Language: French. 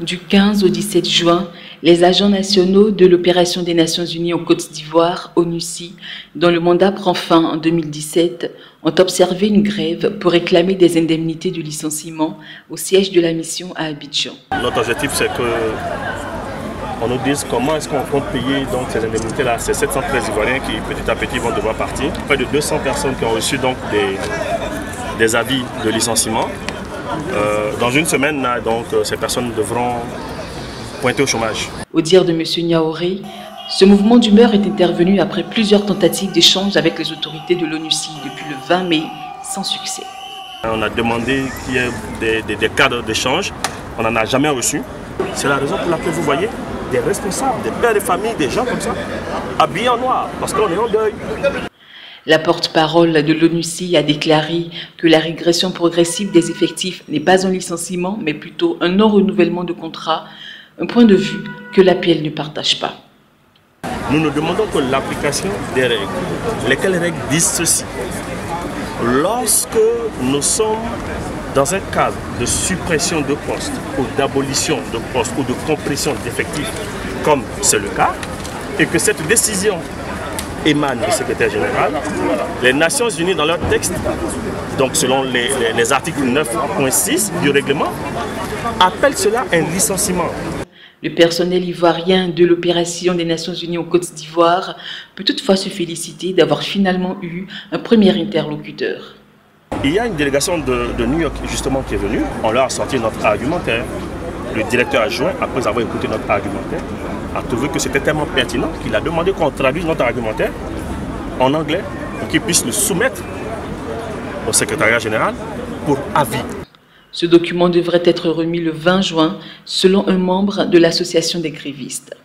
Du 15 au 17 juin, les agents nationaux de l'Opération des Nations Unies en Côte d'Ivoire, ONUCI, dont le mandat prend fin en 2017, ont observé une grève pour réclamer des indemnités de licenciement au siège de la mission à Abidjan. Notre objectif, c'est que on nous dise comment est-ce qu'on compte payer donc ces indemnités-là. C'est 713 Ivoiriens qui petit à petit vont devoir partir. Près de 200 personnes qui ont reçu donc des avis de licenciement. Dans une semaine, là, donc, ces personnes devront pointer au chômage. Au dire de M. Niaouré, ce mouvement d'humeur est intervenu après plusieurs tentatives d'échange avec les autorités de l'ONUCI depuis le 20 mai, sans succès. On a demandé qu'il y ait des cadres d'échange. On n'en a jamais reçu. C'est la raison pour laquelle vous voyez des responsables, des pères de famille, des gens comme ça, habillés en noir, parce qu'on est en deuil. La porte-parole de l'ONUCI a déclaré que la régression progressive des effectifs n'est pas un licenciement, mais plutôt un non-renouvellement de contrat, un point de vue que l'APL ne partage pas. Nous nous demandons que l'application des règles, lesquelles règles disent ceci. Lorsque nous sommes dans un cadre de suppression de postes ou d'abolition de postes ou de compression d'effectifs, comme c'est le cas, et que cette décision émane du secrétaire général, les Nations Unies dans leur texte, donc selon les articles 9.6 du règlement, appellent cela un licenciement. Le personnel ivoirien de l'Opération des Nations Unies en Côte d'Ivoire peut toutefois se féliciter d'avoir finalement eu un premier interlocuteur. Il y a une délégation de New York justement qui est venue, on leur a sorti notre argumentaire. Le directeur adjoint, après avoir écouté notre argumentaire, a trouvé que c'était tellement pertinent qu'il a demandé qu'on traduise notre argumentaire en anglais pour qu'il puisse le soumettre au secrétariat général pour avis. Ce document devrait être remis le 20 juin selon un membre de l'association des grévistes.